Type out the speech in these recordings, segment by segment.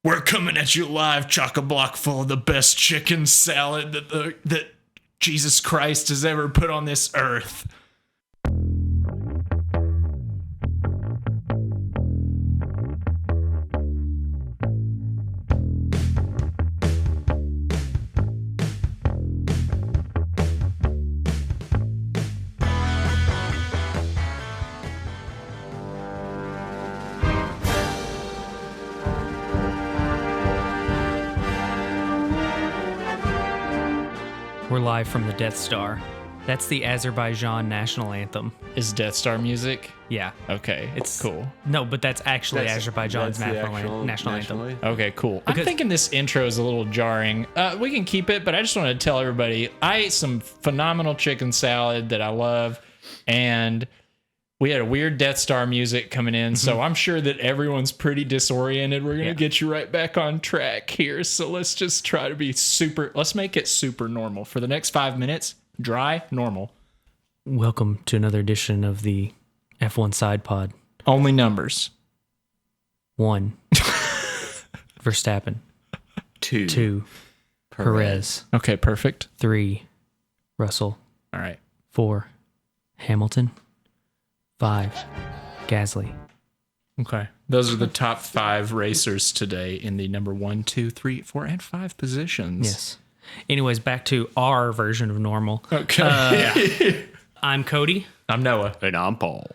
We're coming at you live, chock-a-block full of the best chicken salad that Jesus Christ has ever put on this earth. We're live from the Death Star. That's the Azerbaijan national anthem. Is Death Star music? Yeah. Okay, It's cool. No, but that's actually Azerbaijan's that's the national actual anthem. Okay, cool. I'm Because- thinking this intro is a little jarring. We can keep it, but I just want to tell everybody I ate some phenomenal chicken salad that I love, and we had a weird Death Star music coming in, so I'm sure that everyone's pretty disoriented. We're going to get you right back on track here, so let's just try to be let's make it super normal. For the next 5 minutes, dry, normal. Welcome to another edition of the F1 Side Pod. Only numbers. 1. Verstappen. 2. Perez. Okay, perfect. 3. Russell. All right. 4. Hamilton. 5. Gasly. Okay. Those are the top 5 racers today in the number 1, 2, 3, 4, and 5 positions. Yes. Anyways, back to our version of normal. Okay. I'm Cody. I'm Noah. And I'm Paul.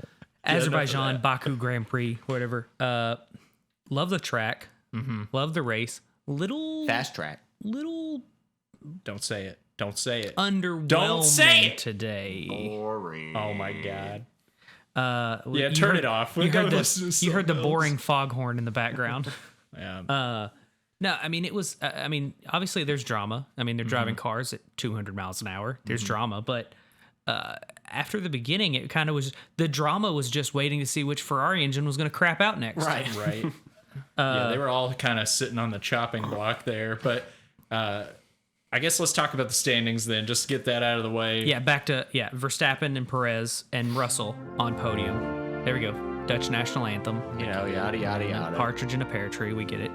Azerbaijan, Baku Grand Prix, whatever. Love the track. Love the race. Fast track. Little Don't say it. Don't say it. underwhelming Don't say it! today. Boring. Oh my God. Yeah, Yeah, turn it off. You heard You the boring foghorn in the background. Yeah. No, I mean, it was, obviously there's drama. I mean, they're driving cars at 200 miles an hour. There's drama, but after the beginning, it kind of was, the drama was just waiting to see which Ferrari engine was going to crap out next. Right. Right. Yeah, they were all kind of sitting on the chopping block there. But I guess let's talk about the standings then. Just get that out of the way. Yeah, back to, Verstappen and Perez and Russell on podium. There we go. Dutch national anthem. You know, yada, yada, yada. Partridge in a pear tree. We get it.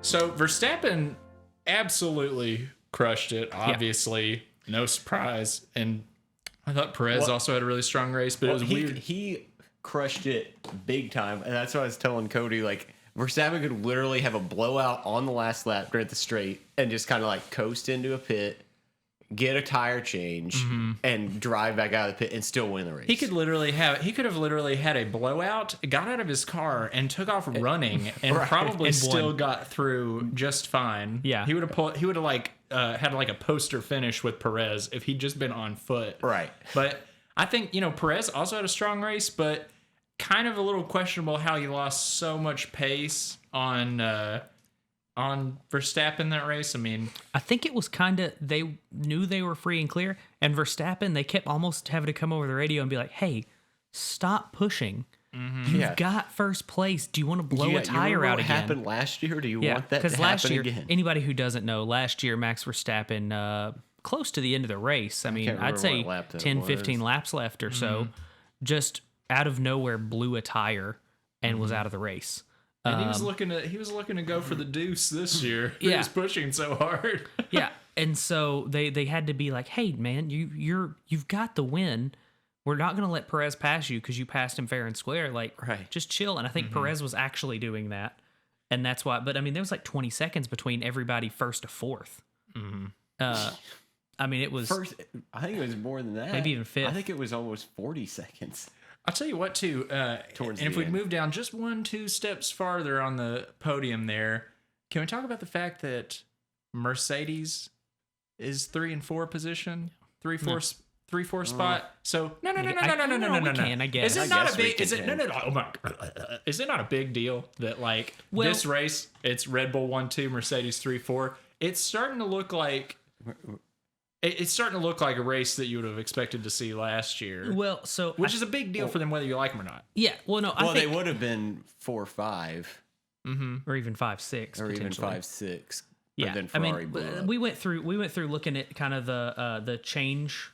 So Verstappen absolutely crushed it. Obviously, no surprise. And I thought Perez also had a really strong race, but it was weird. He crushed it big time. And that's what I was telling Cody. Like, Verstappen could literally have a blowout on the last lap during the straight and just kind of like coast into a pit, get a tire change, and drive back out of the pit and still win the race. He could have literally had a blowout, got out of his car, and took off running, and probably And still won. got through just fine. Yeah. he would have like had like a poster finish with Perez if he'd just been on foot. Right. But I think Perez also had a strong race, but kind of a little questionable how he lost so much pace on Verstappen that race. I mean, I think it was kind of, they knew they were free and clear, and Verstappen, they kept almost having to come over the radio and be like, hey, stop pushing. You've got first place. Do you want to blow a tire out what again? happened last year? Do you Yeah, want that to because last happen year, again? anybody who doesn't know, last year Max Verstappen, close to the end of the race, I mean, can't I'd remember say what lap that 10, was. 15 laps left or so, just out of nowhere blew a tire and was out of the race. and he was looking to go for the deuce this year. He Yeah. was pushing so hard. Yeah, and so they had to be like, hey man, you've got the win. We're not going to let Perez pass you because you passed him fair and square. Like, Right. just chill. And I think Perez was actually doing that, and that's why. But I mean, there was like 20 seconds between everybody first to fourth. I mean, it was First, I think it was more than that. Maybe even fifth. I think it was almost 40 seconds. I'll tell you what, too. Towards and if the we end. move down just 1-2 steps farther on the podium there, can we talk about the fact that Mercedes is 3 and 4 position, 3-4 spot? So no. we can, I guess. Is it I not guess a we big? can Is it no? too. Oh my! Is it not a big deal that like Well- this race? It's Red Bull 1-2, Mercedes 3-4. It's starting to look like. It's starting to look like a race that you would have expected to see last year. well, so Which is a big deal for them, whether you like them or not. yeah. Well, no, I Well, think, they would have been 4-5 or even 5-6, or even potentially. 5-6. Yeah, But then I Ferrari mean, blew up. we went through looking at kind of the change,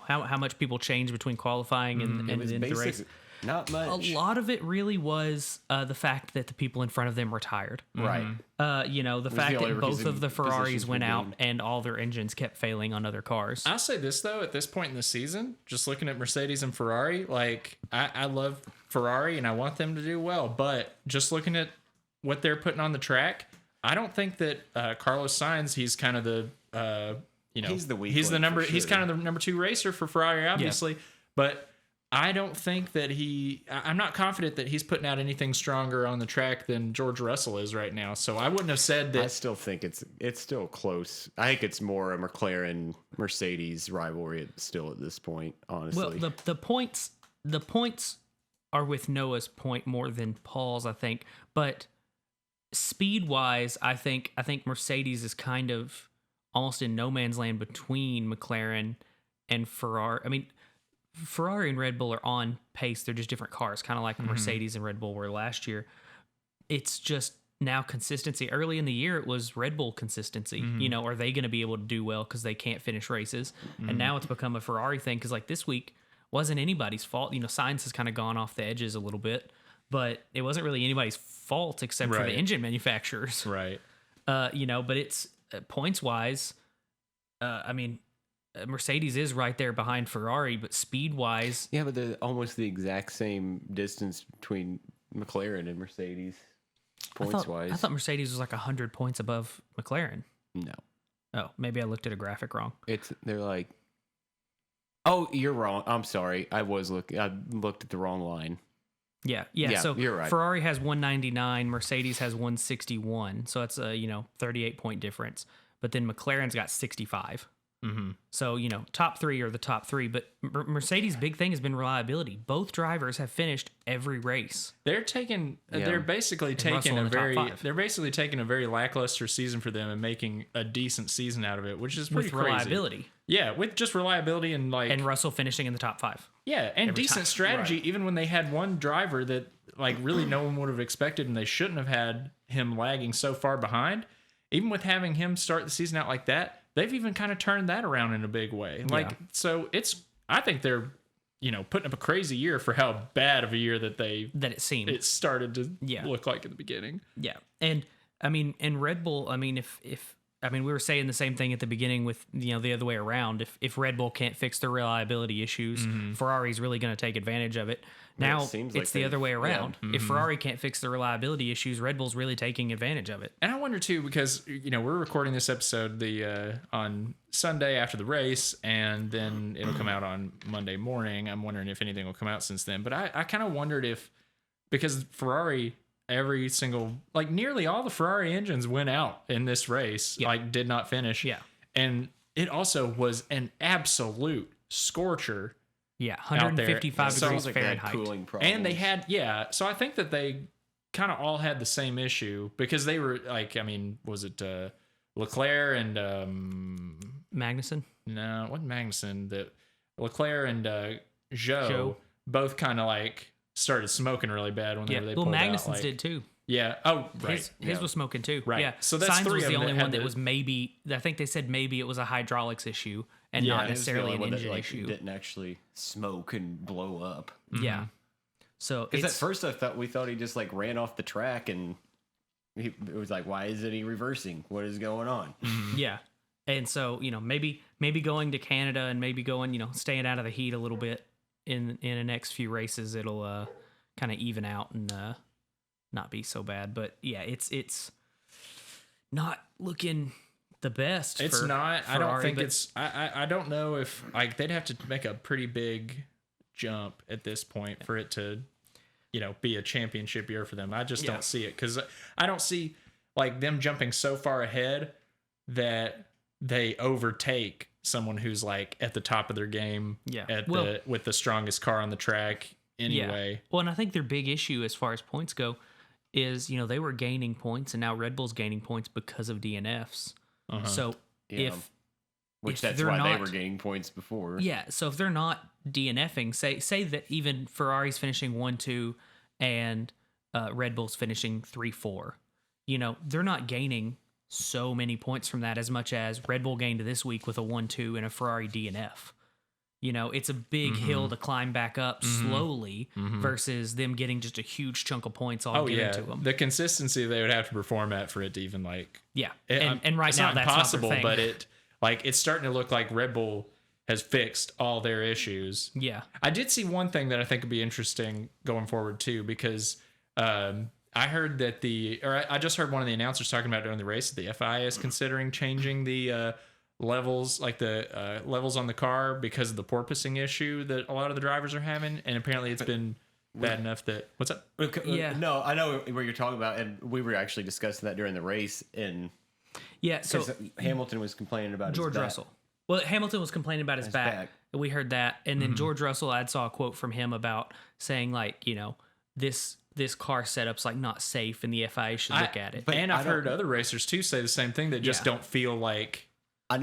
how much people change between qualifying and It was the race. Not much. A lot of it really was the fact that the people in front of them retired. Right. The fact the only that both of the Ferraris positions went we out gained. and all their engines kept failing on other cars. I'll say this though, at this point in the season, just looking at Mercedes and Ferrari, like I love Ferrari and I want them to do well, but just looking at what they're putting on the track, I don't think that Carlos Sainz, he's kind of the He's the weak he's the link number for he's sure. kind of the number 2 racer for Ferrari, obviously, but I don't think that I'm not confident that he's putting out anything stronger on the track than George Russell is right now. So I wouldn't have said that. I still think it's still close. I think it's more a McLaren Mercedes rivalry still at this point, honestly. Well, the points are with Noah's point more than Paul's, I think. But speed wise, I think Mercedes is kind of almost in no man's land between McLaren and Ferrari. I mean, Ferrari and Red Bull are on pace. They're just different cars, kind of like Mercedes and Red Bull were last year. It's just now consistency. Early in the year, it was Red Bull consistency. Are they going to be able to do well because they can't finish races? And now it's become a Ferrari thing because like this week wasn't anybody's fault. Sainz has kind of gone off the edges a little bit, but it wasn't really anybody's fault except for the Right. engine manufacturers. Right. But it's points wise. Mercedes is right there behind Ferrari, but speed wise, yeah, but they're almost the exact same distance between McLaren and Mercedes, points wise. I thought Mercedes was like 100 points above McLaren. No, Oh, maybe I looked at a graphic wrong. they're like. Oh, you're wrong. I'm sorry. I looked at the wrong line. Yeah. Yeah, So you're right. Ferrari has 199, Mercedes has 161. So that's a 38-point difference. But then McLaren's got 65. So top 3 are the top 3. But Mercedes' big thing has been reliability. Both drivers have finished every race. They're taking. Yeah. They're basically taking Russell in a the top very. 5. They're basically taking a very lackluster season for them and making a decent season out of it, which is pretty With crazy. reliability. Yeah, with just reliability and like And Russell finishing in the top 5. yeah, and decent time. strategy. Even when they had one driver that like really no one would have expected, and they shouldn't have had him lagging so far behind. Even with having him start the season out like that, they've even kind of turned that around in a big way. Like so, I think they're putting up a crazy year for how bad of a year that That it seemed. it started to look like at the beginning. Yeah. And Red Bull, if we were saying the same thing at the beginning with the other way around. If Red Bull can't fix their reliability issues, Ferrari's really going to take advantage of it. Now it seems like it's the other way around. yeah. If Ferrari can't fix the reliability issues, Red Bull's really taking advantage of it. And I wonder too, because we're recording this episode on Sunday after the race, and then it'll come out on Monday morning. I'm wondering if anything will come out since then. But I kind of wondered if, because Ferrari, nearly all the Ferrari engines went out in this race, did not finish. Yeah. And it also was an absolute scorcher. Yeah, Out there. 155 It degrees Sounds like they had Fahrenheit. cooling problems. And they had, so I think that they kind of all had the same issue because they were was it Leclerc and Magnussen? no, it wasn't Magnussen, that Leclerc and Zhou Zhou. both kind of started smoking really bad whenever they Well, pulled Magnussen's out. did too. Yeah. Oh, right. His was smoking too. Right. Yeah. So that's Sainz three was of the them only that had one that the- was maybe. I think they said maybe it was a hydraulics issue and Yeah, not it was the necessarily only an one that, engine issue. didn't actually smoke and blow up. Yeah. So Because at it's first we thought he just ran off the track, and it was like, why isn't he reversing? What is going on? yeah. And so maybe going to Canada and maybe going staying out of the heat a little bit in the next few races, it'll kind of even out and not be so bad. But yeah, it's not looking the best. It's for not. I don't Ferrari, think but it's. I don't know if they'd have to make a pretty big jump at this point for it to, be a championship year for them. I just don't see it because I don't see them jumping so far ahead that they overtake someone who's at the top of their game. Yeah. With the strongest car on the track anyway. Yeah. Well, and I think their big issue as far as points go is, they were gaining points and now Red Bull's gaining points because of DNFs. So Yeah. if That's they're why they not- were gaining points before. yeah, so if they're not DNFing, say that even Ferrari's finishing 1-2 and Red Bull's finishing 3-4, they're not gaining so many points from that as much as Red Bull gained this week with a 1-2 and a Ferrari DNF. It's a big hill to climb back up slowly versus them getting just a huge chunk of points all given to them. The consistency they would have to perform at for it to even and right it's now not that's impossible, not their thing. but it's starting to look like Red Bull has fixed all their issues. Yeah. I did see one thing that I think would be interesting going forward too, because I heard that I just heard one of the announcers talking about during the race that the FIA is considering changing the levels, like the levels on the car because of the porpoising issue that a lot of the drivers are having, and apparently it's been bad enough that what's up? Yeah. No, I know what you're talking about, and we were actually discussing that during the race, and so Hamilton was complaining about George his back. Russell. Well, Hamilton was complaining about his back. We heard that, and then George Russell, I saw a quote from him about saying this car setup's like not safe, and the FIA should look at it. But I've heard other racers too say the same thing. That just don't feel like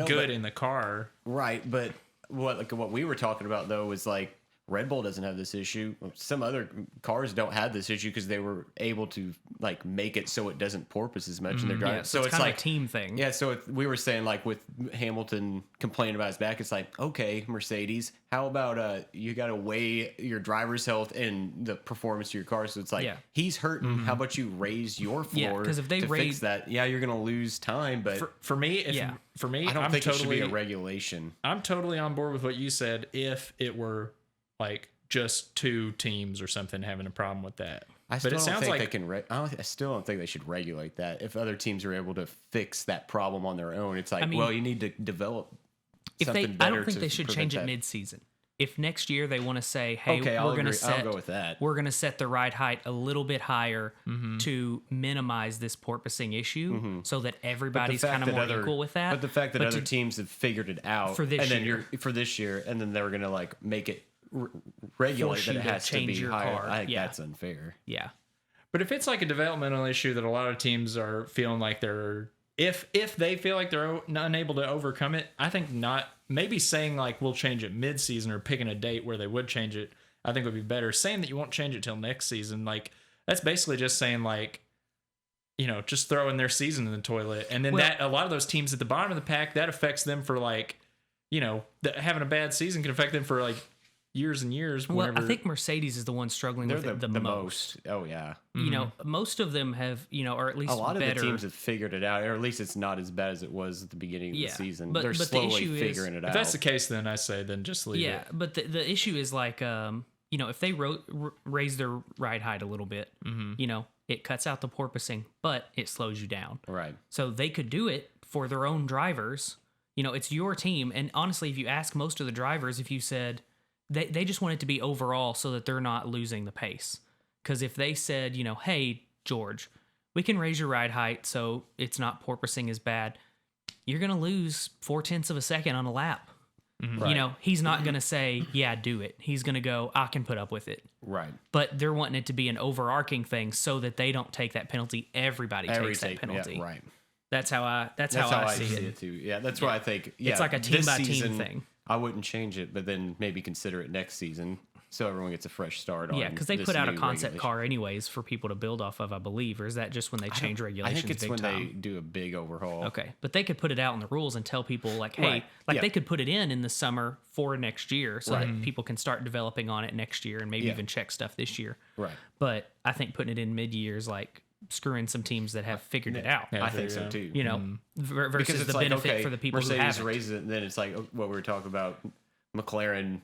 good in the car. Right, but what we were talking about though was like Red Bull doesn't have this issue. Some other cars don't have this issue because they were able to like make it so it doesn't porpoise as much in their driving. Yeah, so it's kind of a team thing. Yeah, so we were saying like with Hamilton complaining about his back, it's like, okay, Mercedes, how about you got to weigh your driver's health and the performance of your car? So it's like he's hurting. How about you raise your floor? Because if they fix that, you're gonna lose time. But for me, I don't think it should be a regulation. I'm totally on board with what you said. If it were like just two teams or something having a problem with that. I still don't think they should regulate that. If other teams are able to fix that problem on their own, it's like, you need to develop something better. I don't think they should change it mid-season. If next year they want to say, hey, I'll go with that. We're going to set the ride height a little bit higher to minimize this porpoising issue so that everybody's kind of more equal with that. But the fact that other teams have figured it out for this year, and then they were going to like make it regulate that it has to be higher. Car. I think that's unfair. Yeah. But if it's like a developmental issue that a lot of teams are feeling like if they feel like they're unable to overcome it, I think maybe saying like we'll change it mid-season or picking a date where they would change it, I think would be better. Saying that you won't change it till next season, like that's basically just saying like, just throwing their season in the toilet. And then a lot of those teams at the bottom of the pack, that affects them for like, having a bad season can affect them for like years and years. Well, I think Mercedes is the one struggling with it the most. Oh yeah. Most of them have, or at least a lot of the teams have figured it out, or at least it's not as bad as it was at the beginning of the season. But they're slowly the figuring it out. If that's the case, then I say just leave it. Yeah, but the issue is like, if they raise their ride height a little bit, it cuts out the porpoising, but it slows you down. Right. So they could do it for their own drivers. It's your team, and honestly, if you ask most of the drivers, if you said they just want it to be overall so that they're not losing the pace. Because if they said, hey, George, we can raise your ride height so it's not porpoising as bad, you're going to lose 0.4 of a second on a lap. Right. He's not going to say, yeah, do it. He's going to go, I can put up with it. Right. But they're wanting it to be an overarching thing so that they don't take that penalty. Everybody takes that penalty. Yeah, right. That's how I see it too. Yeah, that's why I think it's like a team by team thing. I wouldn't change it, but then maybe consider it next season so everyone gets a fresh start on. Yeah, because they put out a concept car anyways for people to build off of, I believe. Or is that just when they change regulations? I think it's when they do a big overhaul. Okay, but they could put it out in the rules and tell people like, hey, they could put it in the summer for next year so that people can start developing on it next year and maybe even check stuff this year. Right. But I think putting it in mid-year is like screwing some teams that have figured it out. I think so too. Versus the benefit for the people Mercedes who haven't. raises it, and then it's like what we were talking about. McLaren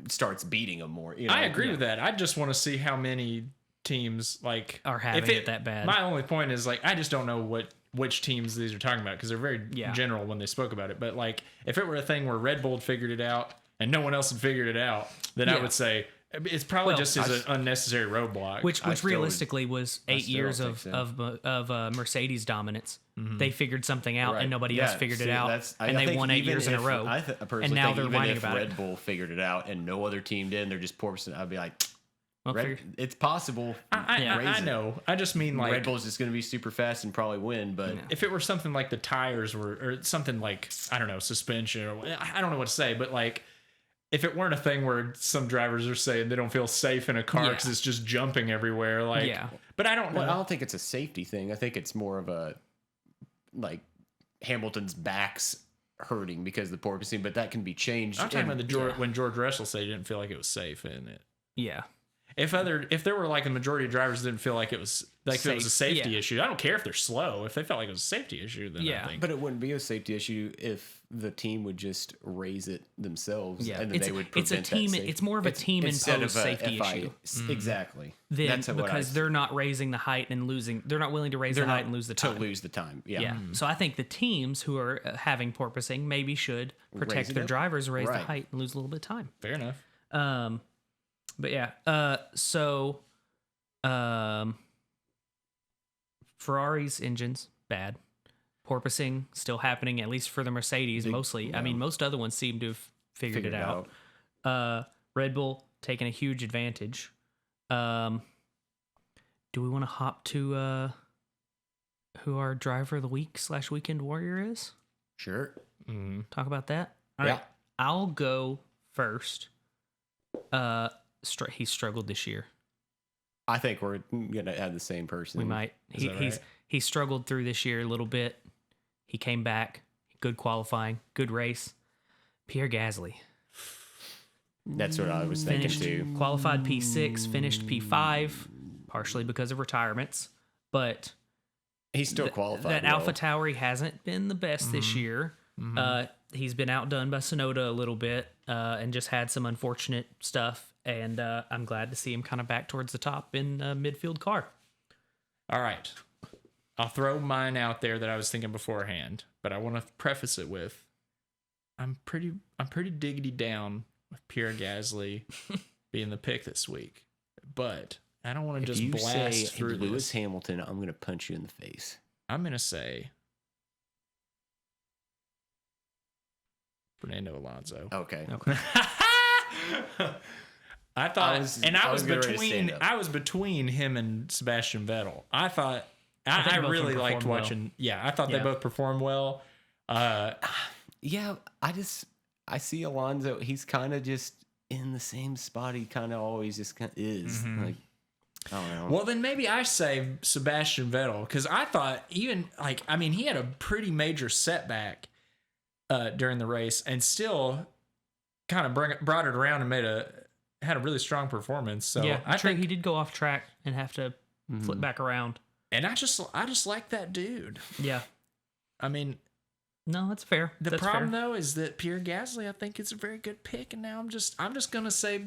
starts beating them more. I agree with that. I just want to see how many teams are having it that bad. My only point is I just don't know which teams these are talking about because they're very general when they spoke about it. But if it were a thing where Red Bull figured it out and no one else had figured it out, then I would say it's probably just as an unnecessary roadblock. Which realistically was 8 years of Mercedes dominance. Mm-hmm. They figured something out and nobody else figured it out. And they won 8 years in a row. And now they're whining about it. Red Bull figured it out and no other team did and they're just porpoising, I'd be like, it's possible. I know. I just mean Red Bull's just going to be super fast and probably win. But if it were something like the tires or something like, I don't know, suspension or I don't know what to say, but if it weren't a thing where some drivers are saying they don't feel safe in a car because it's just jumping everywhere, but I don't know. I don't think it's a safety thing. I think it's more of a Hamilton's backs hurting because of the porpoising, but that can be changed. I'm talking about when George Russell said he didn't feel like it was safe in it. Yeah. If there were like a majority of drivers didn't feel like it was like it was a safety issue, I don't care if they're slow. If they felt like it was a safety issue, then I think. But it wouldn't be a safety issue if the team would just raise it themselves, and then they would prevent it's a team. It's more of a team imposed safety issue. Exactly. Then because they're not raising the height and losing, they're not willing to raise the height and lose the time. To lose the time. Yeah. Yeah. So I think the teams who are having porpoising maybe should protect their drivers, raise the height, and lose a little bit of time. Fair enough. But yeah, Ferrari's engines bad. Porpoising still happening, at least for the Mercedes mostly. Yeah. I mean, most other ones seem to have figured it out. Red Bull taking a huge advantage. Do we want to hop to who our driver of the week / weekend warrior is? Sure. Mm-hmm. Talk about that. All right. I'll go first. He struggled this year. I think we're gonna have the same person. We might. He struggled through this year a little bit. He came back. Good qualifying. Good race. Pierre Gasly. That's what I was thinking too. Qualified P6, finished P5, partially because of retirements, but he's still qualified. That AlphaTauri hasn't been the best this year. Mm-hmm. He's been outdone by Tsunoda a little bit, and just had some unfortunate stuff. And I'm glad to see him kind of back towards the top in a midfield car. All right. I'll throw mine out there that I was thinking beforehand, but I want to preface it with I'm pretty diggity down with Pierre Gasly being the pick this week. But I don't want to just blast through Lewis Hamilton, I'm going to punch you in the face. I'm going to say Fernando Alonso. Okay. I thought, I was between him and Sebastian Vettel. I thought I really liked watching. Well. Yeah, I thought they both performed well. Yeah, I see Alonso. He's kind of just in the same spot. He kind of always just kind of is. Mm-hmm. Like, I don't know. Well, then maybe I say Sebastian Vettel because I thought he had a pretty major setback during the race and still kind of brought it around and had a really strong performance. So yeah, I think he did go off track and have to flip back around. And I just like that dude. Yeah. I mean, no, that's fair. The problem though is that Pierre Gasly, I think, is a very good pick, and now I'm just gonna say,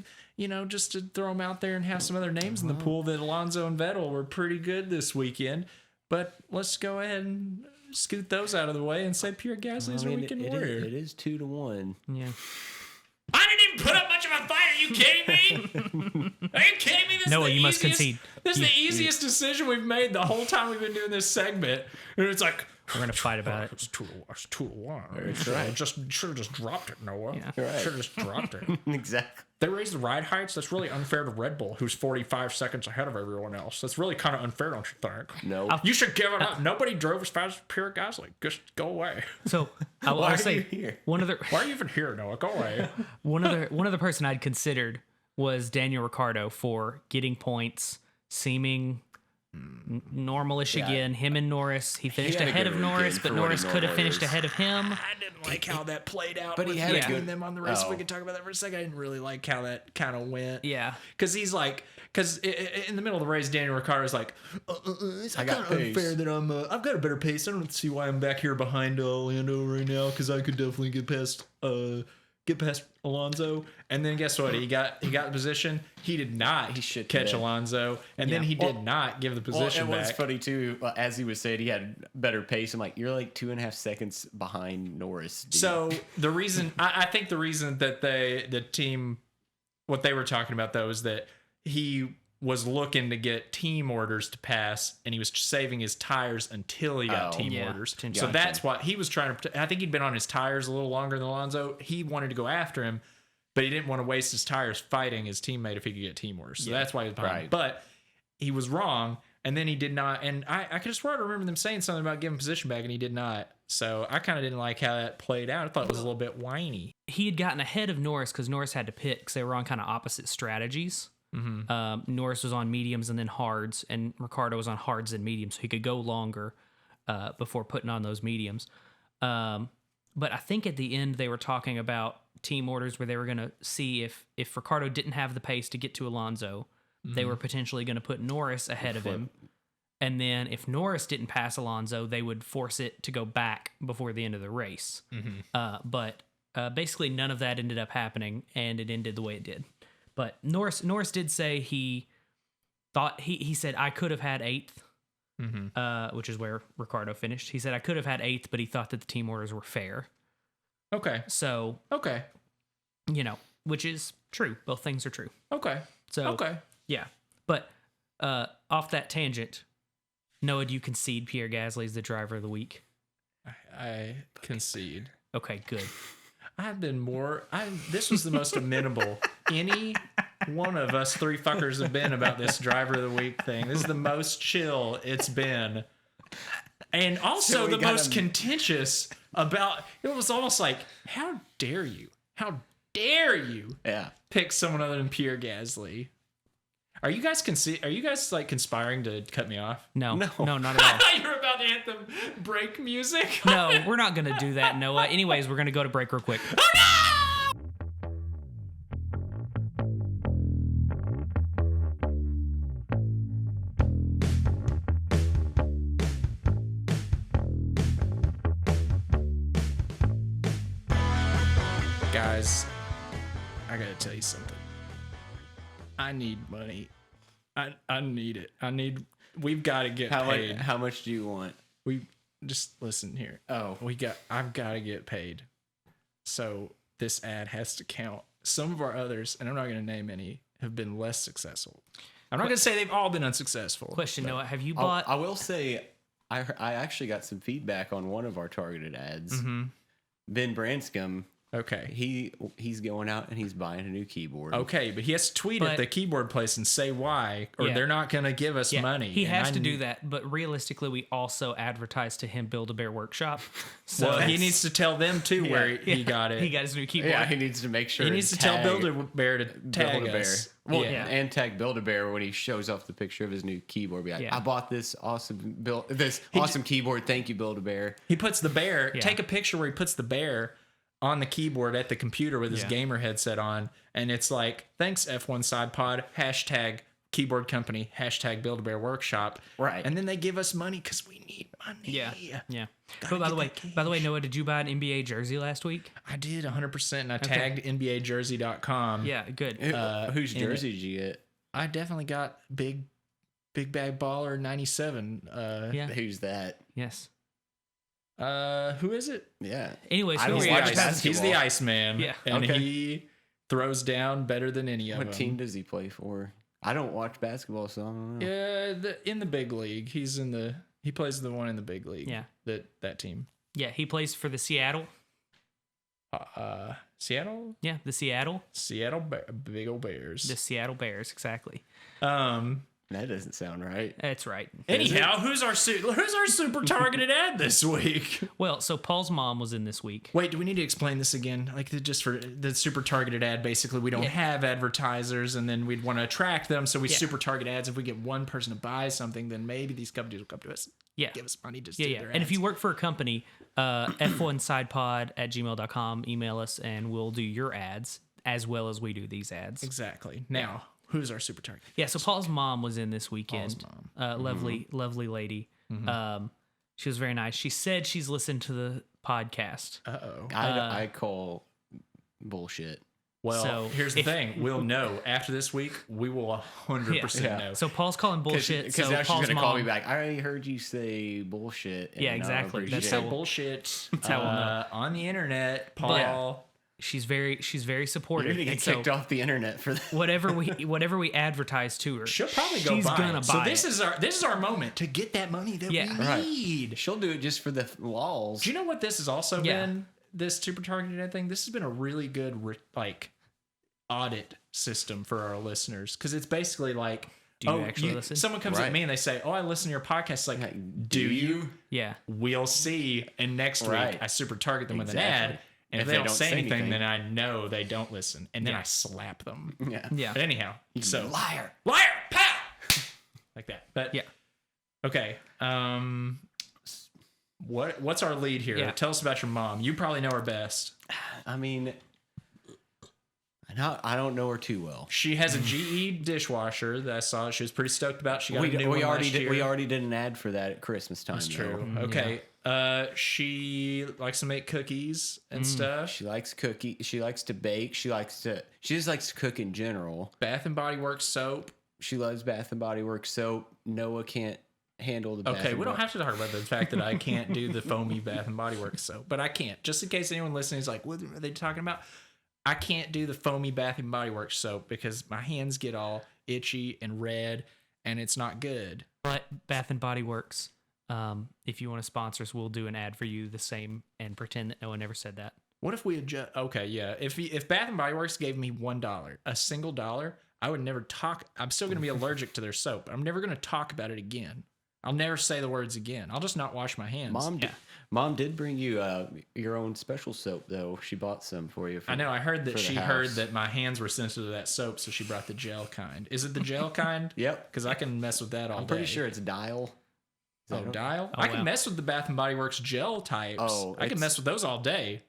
just to throw him out there and have some other names in the pool, that Alonso and Vettel were pretty good this weekend. But let's go ahead and scoot those out of the way and say Pierre Gasly is a weekend warrior. It is 2-1. Yeah. I didn't even put up much of a fight. Are you kidding me? Are you kidding me? Noah, you must concede. This is the easiest decision we've made the whole time we've been doing this segment. And it's like, we're going to fight about it. It's 2-1. That's right. Should have just dropped it, Noah. Yeah. Right. Should have just dropped it. Exactly. They raised the ride heights. That's really unfair to Red Bull, who's 45 seconds ahead of everyone else. That's really kind of unfair, don't you think? No. You should give it up. Nobody drove as fast as Pierre Gasly. Just go away. So Why are you here? Why are you even here, Noah? Go away. One other person I'd considered was Daniel Ricciardo for getting points, seeming normalish again. Him and Norris. He finished ahead of Norris, but Norris could have finished ahead of him. I didn't like how that played out. But he had between them on the race. We could talk about that for a second. I didn't really like how that kind of went. Yeah, because in the middle of the race, Daniel Ricciardo's like, it's kind of unfair that I've got a better pace. I don't see why I'm back here behind Lando right now because I could definitely get past Alonso. And then guess what? He got the position. He did not catch Alonso, and then he did not give the position back. And what's funny too, as he was saying, he had better pace. I'm like, you're like 2.5 seconds behind Norris. Dude. So the reason I think the reason that the team, what they were talking about though, is that he was looking to get team orders to pass, and he was saving his tires until he got team orders. So that's why he was trying to. I think he'd been on his tires a little longer than Alonso. He wanted to go after him, but he didn't want to waste his tires fighting his teammate if he could get team orders. So that's why he was behind. Right. But he was wrong, and then he did not. And I could have sworn I remember them saying something about giving position back, and he did not. So I kind of didn't like how that played out. I thought it was a little bit whiny. He had gotten ahead of Norris because Norris had to pit because they were on kind of opposite strategies. Mm-hmm. Norris was on mediums and then hards, and Ricciardo was on hards and mediums, so he could go longer before putting on those mediums. But I think at the end they were talking about team orders where they were going to see if Ricardo didn't have the pace to get to Alonso, they were potentially going to put Norris ahead of him. And then if Norris didn't pass Alonso, they would force it to go back before the end of the race. But basically none of that ended up happening, and it ended the way it did. But Norris did say he thought, he said, I could have had 8th, which is where Ricardo finished. He said, I could have had 8th, but he thought that the team orders were fair. Okay. So, which is true. Both things are true. Okay. So, yeah. But off that tangent, Noah, do you concede Pierre Gasly is the driver of the week? I concede. Okay, good. This was the most amenable any one of us 3 fuckers have been about this driver of the week thing. This is the most chill it's been. And also the most contentious about, it was almost like, how dare you? How dare you pick someone other than Pierre Gasly? Are you guys like conspiring to cut me off? No, not at all. I thought you were about to hit the break music. No, we're not going to do that, Noah. Anyways, we're going to go to break real quick. Oh no! Guys, I gotta tell you something. I need money. I need it. We've got to get paid. How much do you want? We just listen here. Oh, I've got to get paid. So this ad has to count. Some of our others, and I'm not going to name any, have been less successful. I'm not going to say they've all been unsuccessful. Question, Noah, have you bought... I will say, I actually got some feedback on one of our targeted ads. Ben Branscombe. Okay. He's going out and he's buying a new keyboard. Okay, but he has to tweet at the keyboard place and say why, or they're not going to give us money. He has to do that, but realistically, we also advertise to him Build-A-Bear Workshop. So well, he needs to tell them too where he got it. He got his new keyboard. Yeah, he needs to make sure. He needs to tell Build-A-Bear to tag Build-A-Bear. us. Well, and tag Build-A-Bear when he shows off the picture of his new keyboard. Be like, Yeah. I bought this awesome keyboard. Thank you, Build-A-Bear. He puts the bear. Take a picture where he puts the bear on the keyboard at the computer with his gamer headset on, and it's like, thanks F1 Side Pod, hashtag keyboard company, hashtag Build-A-Bear Workshop. Right. And then they give us money because we need money. Yeah. But by the way, Noah, did you buy an NBA jersey last week? I did 100%, and I tagged NBAjersey.com. Yeah, good. Whose jersey did you get? I definitely got Big Bag Baller 97. Who's that? Yes. Who is it? Yeah. Anyways, He's the Iceman. Yeah. And he throws down better than any of them. What team does he play for? I don't watch basketball, so I don't know. Yeah, in the big league. He plays the one in the big league. Yeah. That team. Yeah, he plays for the Seattle. Seattle? Yeah, the Seattle. Big old Bears. The Seattle Bears, exactly. That doesn't sound right. That's right. Anyhow, who's our super targeted ad this week? Well, so Paul's mom was in this week. Wait, do we need to explain this again? Like, just for the super targeted ad, basically, we don't have advertisers, and then we'd want to attract them, so we super target ads. If we get one person to buy something, then maybe these companies will come to us. Give us money just to do their ads. And if you work for a company, f1sidepod@gmail.com, email us, and we'll do your ads as well as we do these ads. Exactly. Now, who's our super target? Yeah, so Paul's mom was in this weekend. Paul's mom. Lovely lady. She was very nice. She said she's listened to the podcast. Uh-oh. I call bullshit. Well, So here's the thing. We'll know. After this week, we will 100% know. So Paul's calling bullshit. Because so now Paul's she's going to mom, call me back. I already heard you say bullshit. Yeah, exactly. You That's say how- bullshit how we'll know. on the internet, Paul. she's very supportive. You're going to and get kicked off the internet for that. whatever we advertise to her, She'll probably go she's buy gonna it. buy So it. this is our moment to get that money that we need. She'll do it just for the lols. Do you know what this has also been? This super targeted thing. This has been a really good audit system for our listeners, because it's basically like, do you actually listen? Someone comes at me and they say, "Oh, I listen to your podcast." It's like, do you? Yeah. We'll see. And next week, I super target them with an ad. And if they don't say anything, then I know they don't listen. And then I slap them. Yeah. But anyhow, so liar, pow, like that. But yeah. Okay. What's our lead here? Yeah. Tell us about your mom. You probably know her best. I mean, I don't know her too well. She has a GE dishwasher that I saw. She was pretty stoked about. She got a new one already last year. we already did an ad for that at Christmas time. That's though. true. Okay. She likes to make cookies and stuff. She likes cookie. She likes to bake. She just likes to cook in general. Bath and Body Works soap. She loves Bath and Body Works soap. Noah can't handle the. Okay, we don't have to talk about the fact that I can't do the foamy Bath and Body Works soap, but I can't. Just in case anyone listening is like, what are they talking about? I can't do the foamy Bath and Body Works soap because my hands get all itchy and red, and it's not good. But Bath and Body Works, if you want to sponsor us, we'll do an ad for you the same and pretend that no one ever said that. What if we adjust? Okay, yeah. If Bath and Body Works gave me $1, a single dollar, I would never talk. I'm still going to be allergic to their soap. I'm never going to talk about it again. I'll never say the words again. I'll just not wash my hands. Mom did bring you your own special soap though. She bought some for you. I know. I heard that she heard that my hands were sensitive to that soap, so she brought the gel kind. Is it the gel kind? Yep. Because I can mess with that all day. I'm pretty sure it's Dial. Dial? Oh, I can mess with the Bath and Body Works gel types. Oh, I can mess with those all day.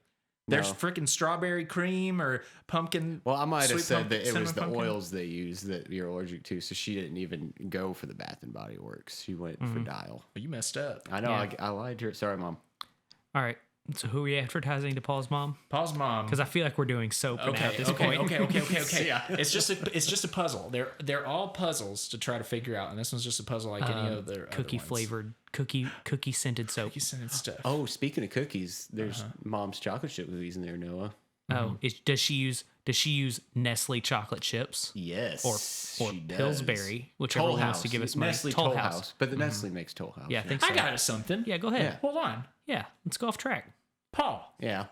There's freaking strawberry cream or pumpkin. Well, I might have said that it was the pumpkin. oils they use that you're allergic to, so she didn't even go for the Bath and Body Works. She went for Dial. You messed up. I know. Yeah. I lied to her. Sorry, Mom. All right. So who are you advertising to Paul's mom? Paul's mom. Because I feel like we're doing soap now at this point. Okay. Yeah. It's just a puzzle. They're all puzzles to try to figure out, and this one's just a puzzle like any other Cookie flavored, cookie scented soap. Cookie scented stuff. Oh, speaking of cookies, there's Mom's chocolate chip cookies in there, Noah. Oh, does she use Nestle chocolate chips? Yes, Or she does. Pillsbury, whichever one wants to give us money. Nestle Toll House. House. But the Nestle makes Toll House. Yeah, I think so. I got something. Yeah, go ahead. Yeah. Hold on, Yeah, let's go off track. Paul. Yeah.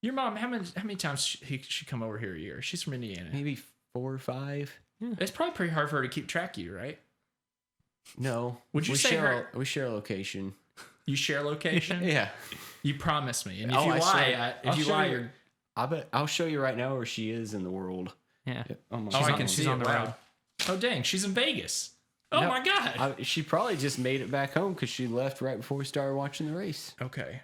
Your mom. How many times she come over here a year? She's from Indiana. Maybe 4 or 5. It's probably pretty hard for her to keep track of you, right? No. Would you say we share a location? You share location. Yeah. You promised me, and if Oh, you I lie, swear. if you I'll lie, show you. you're. I bet I'll show you right now where she is in the world. Yeah. Oh, my I God. can see she's it. on the Wow. road. Oh dang, she's in Vegas. Oh No, my god. she probably just made it back home because she left right before we started watching the race. Okay.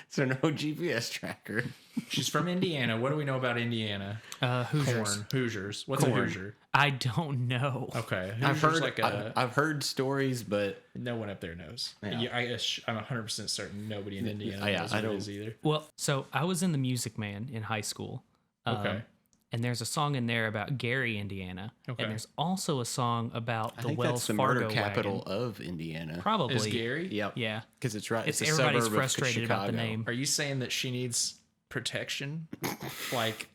So no GPS tracker. She's from Indiana. What do we know about Indiana? Hoosiers. Corn. Hoosiers. What's a Corn. Hoosier? I don't know. Okay. I've Hoosier's heard like I've heard stories, but no one up there knows. Yeah. I guess I'm 100% certain nobody in Indiana Yeah, knows I what it don't- is either. Well, so I was in the Music Man in high school. Okay. And there's a song in there about Gary, Indiana. Okay. And there's also a song about I the think Wells that's the Fargo murder capital wagon. of Indiana. Probably. Is Gary? Yep. Yeah. Because it's right. It's a everybody's suburb of frustrated about the Chicago. name. Are you saying that she needs protection? Like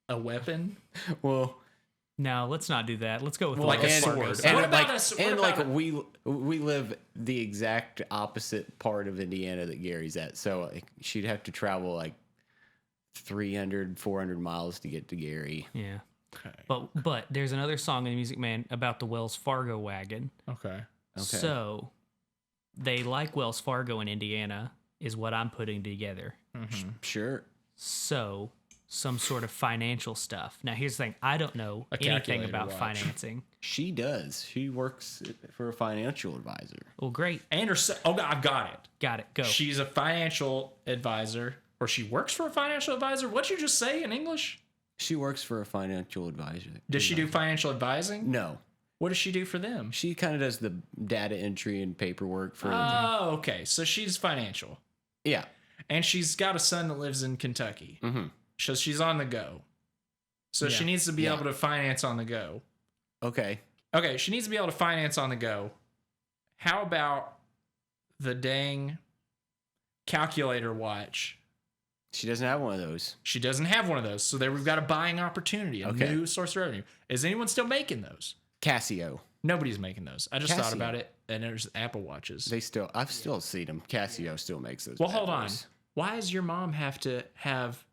a weapon? Well, No, let's not do that. Let's go with Like a Wells sword. Fargo. What and about like, us- what and about like we live the exact opposite part of Indiana that Gary's at. So like, she'd have to travel like 300, 400 miles to get to Gary. Yeah. Okay. But there's another song in the Music Man about the Wells Fargo wagon. Okay. So they like Wells Fargo in Indiana is what I'm putting together. Sure. So some sort of financial stuff. Now here's the thing. I don't know A anything calculator about watch. financing. She does. She works for a financial advisor. Well, great. And her. I've got it. Got it. Go. She's a financial advisor, or she works for a financial advisor. What'd you just say in English? She works for a financial advisor. Does she do financial advising? No. What does she do for them? She kind of does the data entry and paperwork for. Oh, okay. So she's financial. Yeah. And she's got a son that lives in Kentucky. Mm-hmm. So she's on the go. So she needs to be able to finance on the go. Okay. Okay, she needs to be able to finance on the go. How about the dang calculator watch? She doesn't have one of those. She doesn't have one of those. So there we've got a buying opportunity, a Okay. new source of revenue. Is anyone still making those? Casio. Nobody's making those. I just thought Casio. about it, and there's Apple Watches. I've still seen them. Casio still makes those. Well, bad hold on. boys. Why does your mom have to have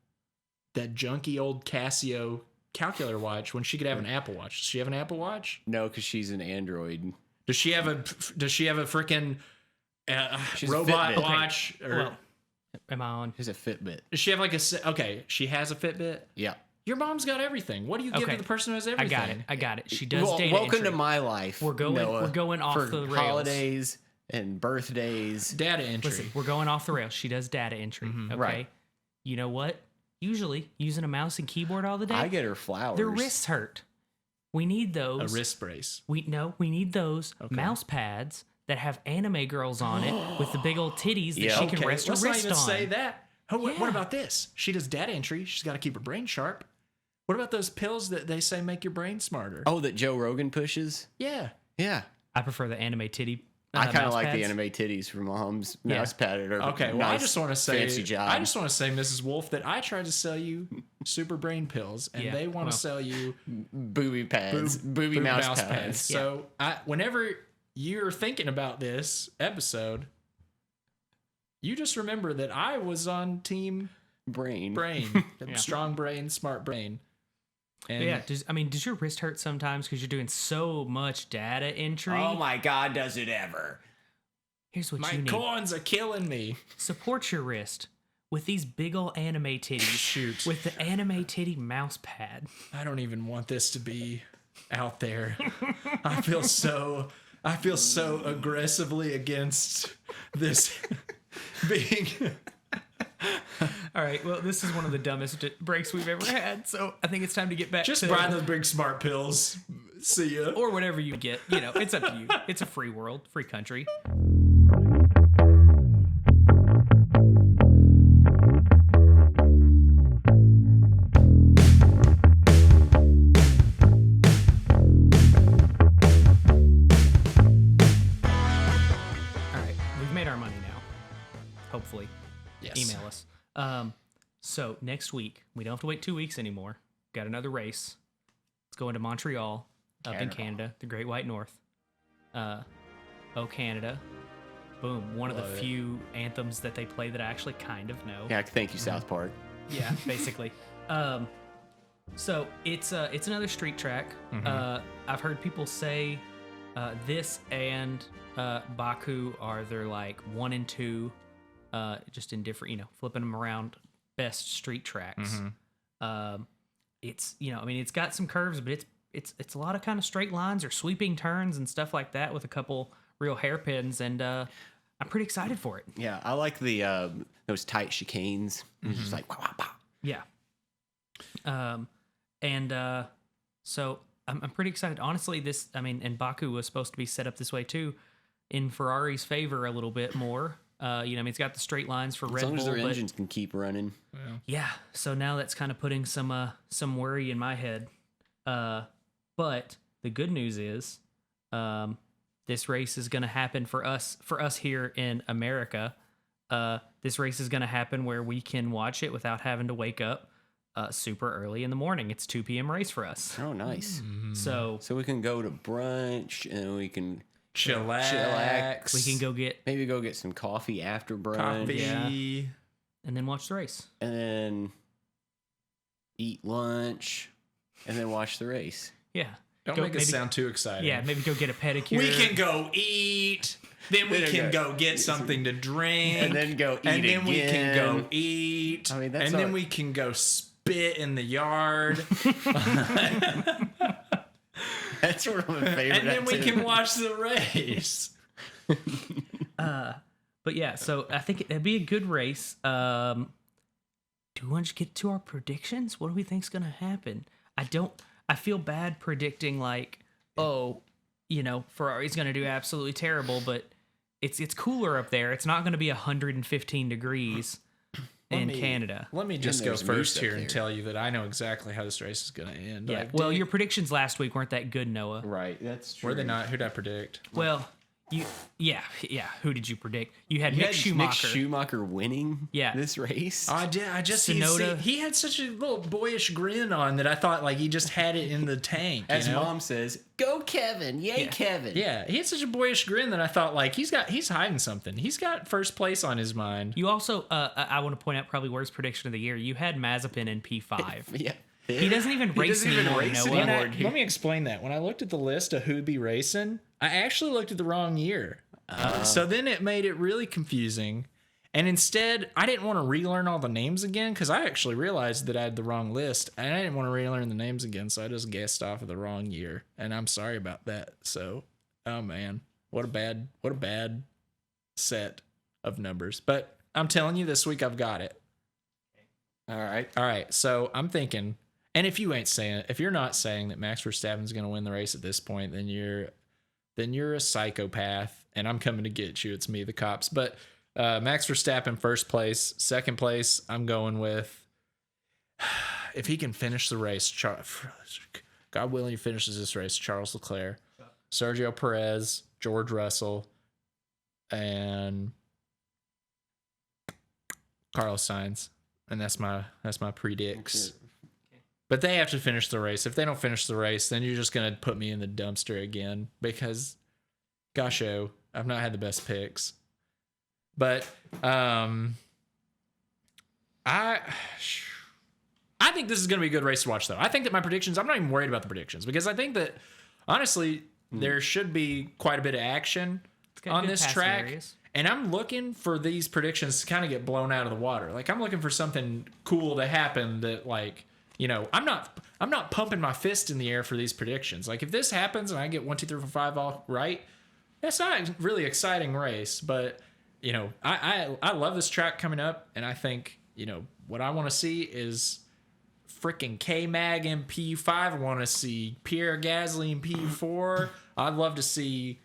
that junky old Casio calculator watch when she could have an Apple Watch? Does she have an Apple Watch? No, because she's an Android. Does she have a freaking She's a robot Fitbit. watch? Or Well, am I on? She's a Fitbit. does she have like okay? She has a Fitbit. Yeah. Your mom's got everything. What do you give Okay. to the person who has everything? I got it. She does Well, data welcome entry. to my life. We're going Noah, off for the rails. holidays and birthdays. Data entry. Listen, we're going off the rails. She does data entry. Okay. Right. You know what? Usually, using a mouse and keyboard all the day, I get her flowers. their wrists hurt. We need those. A wrist brace. We need those mouse pads that have anime girls on it with the big old titties that she can rest her Let's wrist not even on. say that. Oh, Yeah. what about this? She does data entry. She's got to keep her brain sharp. What about those pills that they say make your brain smarter? Oh, that Joe Rogan pushes? Yeah. Yeah. I prefer the anime titty. I kind of mouse like pads. the anime titties from Mom's Yeah. mouse pad. Okay, well, I just want to say, fancy job. I just want to say, Mrs. Wolf, that I tried to sell you super brain pills, and Yeah, they want well. to sell you booby pads, booby boob mouse pads. So, whenever you're thinking about this episode, you just remember that I was on team Brain. strong brain, smart brain. But And yeah, does your wrist hurt sometimes because you're doing so much data entry? Oh my God, does it ever? Here's what my you need. corns are killing me. Support your wrist with these big ol' anime titties. Shoot. With the anime titty mouse pad. I don't even want this to be out there. I feel so aggressively against this being. All right, well, this is one of the dumbest breaks we've ever had, so I think it's time to get back Just to... buy those big smart pills. See ya. Or whatever you get. You know, it's up to you. It's a free world, free country. All right, we've made our money now. Hopefully. Yes. Email us. So next week, we don't have to wait 2 weeks anymore. Got another race. It's going to Montreal, up in Canada, the Great White North. Oh Canada. Boom. One of the few anthems that they play that I actually kind of know. Yeah, thank you, South Park. Yeah, basically. So it's another street track. I've heard people say this and Baku are their like 1 and 2, just in different, flipping them around, best street tracks. It's it's got some curves, but it's a lot of kind of straight lines or sweeping turns and stuff like that with a couple real hairpins, and I'm pretty excited for it. Yeah, I like the those tight chicanes. It's just like, wah, wah, wah. Yeah. So I'm pretty excited. Honestly, and Baku was supposed to be set up this way too, in Ferrari's favor a little bit more. It's got the straight lines for As Red long as Bull, their but engines can keep running. yeah. So now that's kind of putting some worry in my head. But the good news is, this race is going to happen for us here in America. This race is going to happen where we can watch it without having to wake up super early in the morning. It's 2 p.m. race for us. Oh, nice. So So we can go to brunch and we can Chillax. we can maybe go get some coffee after brunch. coffee. Yeah. and then watch the race. And then eat lunch and then watch the race. Yeah. Don't make it sound too exciting. Yeah, maybe go get a pedicure. We can go eat. Then we Then can go- go get something to drink. And then go eat And then we can go again. eat. I mean, that's and then our- we can go spit in the yard. That's one of my favorite. And then we activities. can watch the race. But yeah, so I think it'd be a good race. Do we want to get to our predictions? What do we think's gonna happen? I feel bad predicting like, Ferrari's gonna do absolutely terrible, but it's cooler up there. It's not gonna be 115 degrees in Canada. Let me just And go there's first moose up here and there. tell you that I know exactly how this race is going to end. Yeah. I Well, did- your predictions last week weren't that good, Noah. Right, that's true. were they not? Who did I predict? Well, yeah. Who did you predict? You had You Mick had Schumacher. Mick Schumacher winning Yeah. this race? I did. I just Sonoda. he had such a little boyish grin on that I thought like he just had it in the tank. As you know? Mom says, go Kevin. Yay, Yeah. Kevin. Yeah, he had such a boyish grin that I thought like he's hiding something. He's got first place on his mind. You also, I want to point out probably worst prediction of the year. You had Mazepin in P5. Yeah. He doesn't even race doesn't even anymore. race Noah. anymore. Let me explain that. When I looked at the list of who'd be racing, I actually looked at the wrong year. So then it made it really confusing. And instead, I didn't want to relearn all the names again because I actually realized that I had the wrong list. And I didn't want to relearn the names again, so I just guessed off of the wrong year. And I'm sorry about that. So, oh man, what a bad set of numbers. But I'm telling you, this week I've got it. All right. All right. So I'm thinking, and if you're not saying that Max Verstappen's going to win the race at this point, then you're a psychopath, and I'm coming to get you. It's me, the cops. But Max Verstappen, first place. Second place, I'm going with, if he can finish the race, God willing, he finishes this race, Charles Leclerc, Sergio Perez, George Russell, and Carlos Sainz. And that's my predicts. But they have to finish the race. If they don't finish the race, then you're just going to put me in the dumpster again because, gosh, I've not had the best picks. But I think this is going to be a good race to watch, though. I think that my predictions, I'm not even worried about the predictions because I think that, honestly, there should be quite a bit of action on this track. Areas. And I'm looking for these predictions to kind of get blown out of the water. Like, I'm looking for something cool to happen that, like, you know, I'm not pumping my fist in the air for these predictions. Like, if this happens and I get 1, 2, 3, 4, 5 all right, that's not a really exciting race. But, you know, I love this track coming up, and I think, you know, what I want to see is freaking K-Mag in P5. I want to see Pierre Gasly in P4. I'd love to see,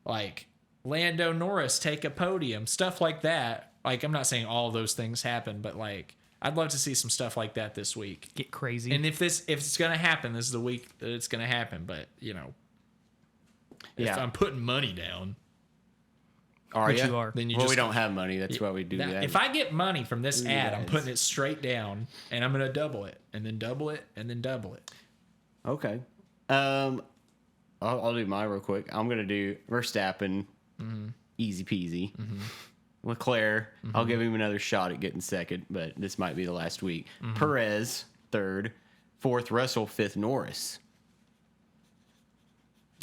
like, Lando Norris take a podium, stuff like that. Like, I'm not saying all those things happen, but, like, I'd love to see some stuff like that this week. Get crazy. And if it's going to happen, this is the week that it's going to happen. But, you know, if I'm putting money down. You are. Then we don't have money. That's why we do that. If I get money from this ad, I'm putting it straight down, and I'm going to double it, and then double it, and then double it. Okay. I'll do mine real quick. I'm going to do Verstappen. Mm-hmm. Easy peasy. Mm-hmm. Leclerc, I'll give him another shot at getting second, but this might be the last week. Mm-hmm. Perez, third. Fourth, Russell. Fifth, Norris.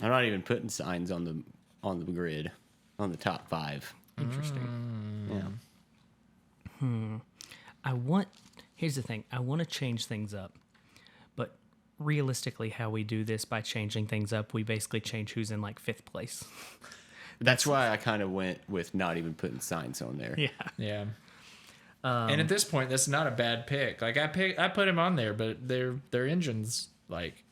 I'm not even putting signs on the grid on the top 5. Interesting. Yeah. Here's the thing. I want to change things up, but realistically, how we do this by changing things up, we basically change who's in like 5th place. That's why I kind of went with not even putting signs on there. Yeah. And at this point, that's not a bad pick. Like, I put him on there, but their engine's like.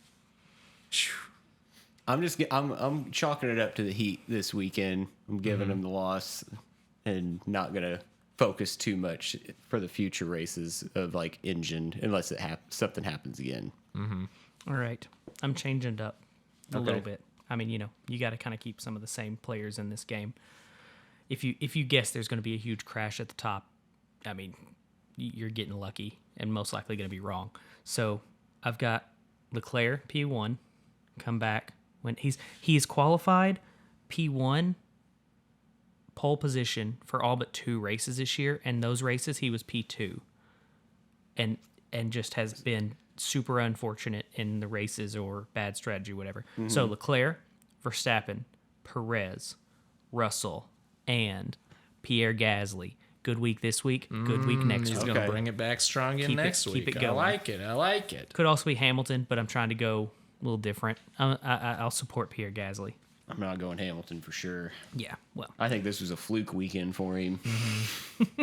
I'm chalking it up to the heat this weekend. I'm giving them the loss, and not gonna focus too much for the future races of like engine unless something happens again. Mm-hmm. All right, I'm changing it up a little bit. I mean, you know, you got to kind of keep some of the same players in this game. If you guess there's going to be a huge crash at the top, I mean, you're getting lucky and most likely going to be wrong. So I've got Leclerc P1 come back when he's qualified P1 pole position for all but 2 races this year, and those races he was P2, and just has been super unfortunate in the races or bad strategy, whatever. Mm-hmm. So Leclerc, Verstappen, Perez, Russell, and Pierre Gasly. Good week this week. Good week next week. He's going to bring it back strong in next week. Keep it going. I like it. Could also be Hamilton, but I'm trying to go a little different. I'll support Pierre Gasly. I'm not going Hamilton for sure. Yeah, well. I think this was a fluke weekend for him. Mm-hmm.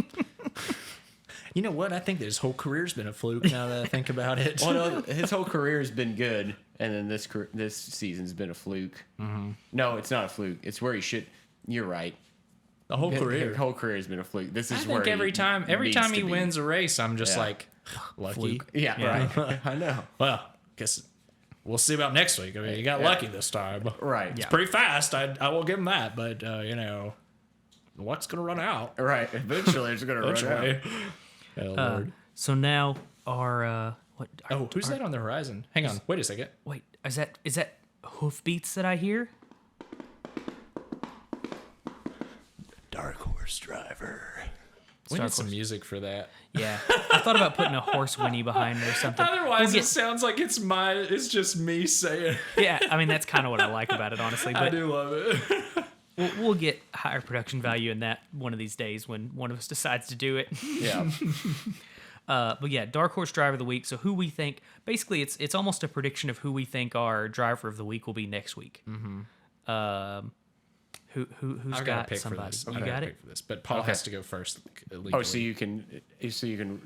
You know what? I think that his whole career's been a fluke now that I think about it. Well, no, his whole career's been good, and then this season's been a fluke. Mm-hmm. No, it's not a fluke. It's where he should. You're right. The whole career. His whole career has been a fluke. This is I think where every time he wins a race, I'm just like, lucky. Fluke. Yeah, right. I know. Well, guess we'll see about next week. I mean, you got lucky this time. Right. It's pretty fast. I will give him that, but you know, what's gonna run out? Right. Eventually, it's gonna run out. Oh, Lord. So now our what? Who's that on the horizon? Hang on, wait a second. Wait, is that hoofbeats that I hear? Dark horse driver. We need some music for that. Yeah, I thought about putting a horse whinny behind it or something. Otherwise, it sounds like it's just me saying. Yeah, I mean that's kind of what I like about it, honestly. But I do love it. We'll get higher production value in that one of these days when one of us decides to do it. Yeah. But yeah, Dark Horse Driver of the Week. So who we think, basically it's almost a prediction of who we think our driver of the week will be next week. Mm-hmm. Who's I've got got to pick somebody? for this. You I've got got to it? pick for this, but Paul has to go first. Legally. Oh, so you can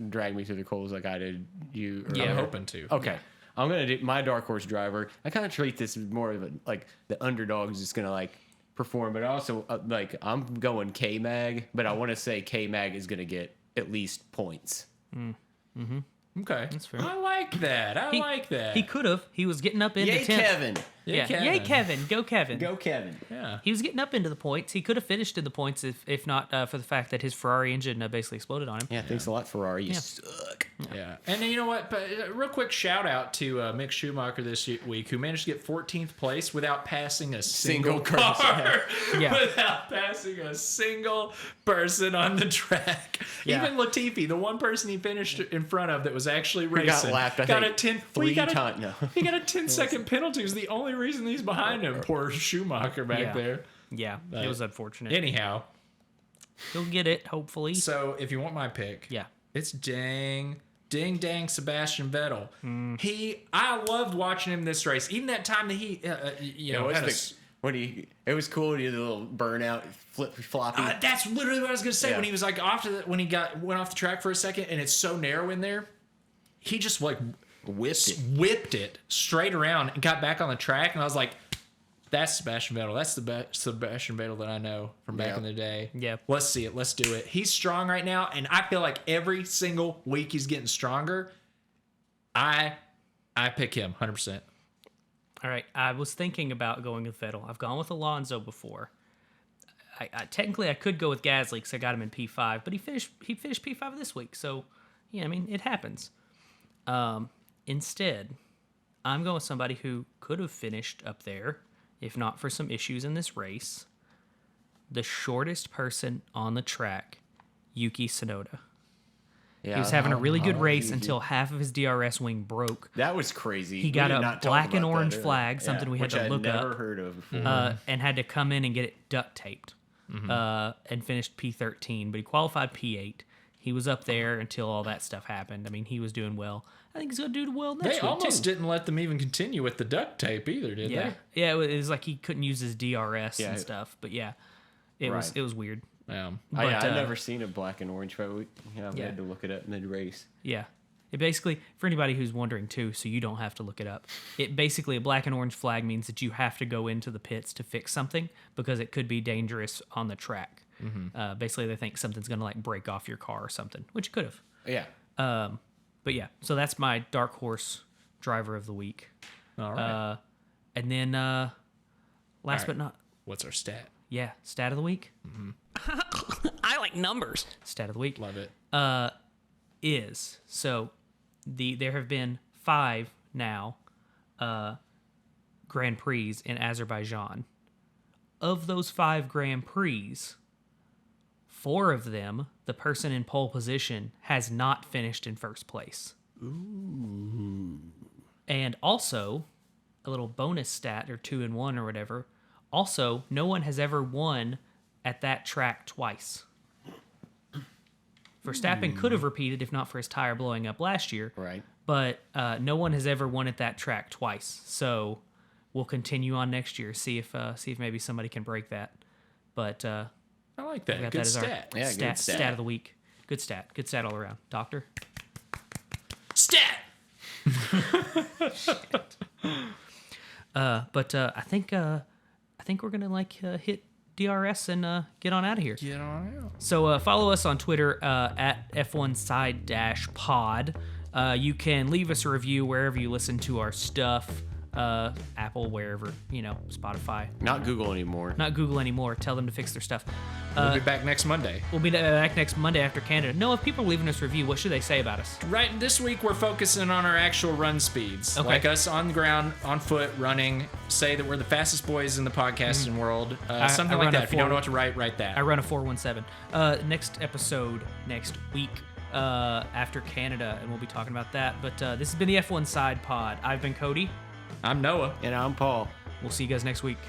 drag me through the coals like I did you. Yeah. I'm hoping to. Okay. I'm gonna do my dark horse driver. I kind of treat this as more of a, like the underdog is just gonna like perform, but also like I'm going K Mag, but I want to say K Mag is gonna get at least points. Okay, That's fair. I like that. I like that. He could have. He was getting up into Yay, 10th. Kevin! Yeah. Kevin. Yay, Kevin. Go, Kevin. Go, Kevin! Yeah. He was getting up into the points. He could have finished in the points if not for the fact that his Ferrari engine basically exploded on him. Yeah, thanks a lot, Ferrari. You suck. Yeah, and then you know what? But real quick shout out to Mick Schumacher this week, who managed to get 14th place without passing a single car, Yeah. without passing a single person on the track. Yeah. Even Latifi, the one person he finished in front of that was actually racing, got lapped, I got think, a 10 three got a- times. No. He got a 10-second penalty. It was the only reason he's behind him. Poor Schumacher back Yeah. there. Yeah, it was unfortunate. Anyhow, He'll get it, hopefully. so if you want my pick, Yeah. it's ding dang Sebastian Vettel. I loved watching him this race. Even that time that he, had It was cool. He did a little burnout, flip floppy. that's literally what I was gonna say. Yeah. When he was like when he went off the track for a second, and it's so narrow in there, he just like whipped it straight around and got back on the track. And I was like, that's Sebastian Vettel. That's the best Sebastian Vettel that I know from back Yeah. in the day. Yeah. Let's see it. Let's do it. He's strong right now, and I feel like every single week he's getting stronger. I pick him 100%. All right, I was thinking about going with Vettel. I've gone with Alonso before. I technically I could go with Gasly because I got him in P5, but he finished P5 this week. So yeah, I mean it happens. Instead, I'm going with somebody who could have finished up there if not for some issues in this race. The shortest person on the track, Yuki Tsunoda. Yeah, He was having a really good race until half of his DRS wing broke. That was crazy. He got We did a not talk black and about that orange earlier. flag, something we had which to look I had up. never heard of before. And had to come in and get it duct taped and finished P13, but he qualified P8. He was up there until all that stuff happened. I mean, he was doing well. I think he's going to do well next They week, almost too. didn't let them even continue with the duct tape either, did Yeah, they? yeah. It was like he couldn't use his DRS Yeah. and stuff. But yeah, it was weird. Yeah. But, I've never seen a black and orange, but we Yeah. had to look it up mid race. Yeah. It basically, for anybody who's wondering too, so you don't have to look it up, it basically, a black and orange flag means that you have to go into the pits to fix something because it could be dangerous on the track. Basically, they think something's going to like break off your car or something, which it could have. Yeah. But yeah, so that's my dark horse driver of the week. All right. And then last right. but not, What's our stat? yeah, stat of the week. I like numbers. Stat of the week. Love it. Is so there have been 5 now Grand Prix in Azerbaijan. Of those 5 Grand Prix, 4 of them, the person in pole position has not finished in first place. Ooh. And also, a little bonus stat, or 2 in 1 or whatever, also, no one has ever won at that track twice. Verstappen could have repeated if not for his tire blowing up last year. Right. But no one has ever won at that track twice. So we'll continue on next year, see if maybe somebody can break that. But I like that. got Good that as our stat. Yeah, good stat of the week. Good stat all around. Doctor? Stat! But I think we're gonna hit DRS and get on out of here. Get on out. So follow us on Twitter at F1side-pod. You can leave us a review wherever you listen to our stuff. Apple, wherever, Spotify. Not Google anymore. Not Google anymore. Tell them to fix their stuff. We'll be back next Monday. We'll be back next Monday after Canada. No, if people are leaving us a review, what should they say about us? Right, this week we're focusing on our actual run speeds. Okay. Like us on the ground, on foot, running. Say that we're the fastest boys in the podcasting world. Something I like run a that. If you don't know 4 what to write that. I run a 417. Next episode next week after Canada, and we'll be talking about that. But this has been the F1 Side Pod. I've been Cody. I'm Noah. And I'm Paul. We'll see you guys next week.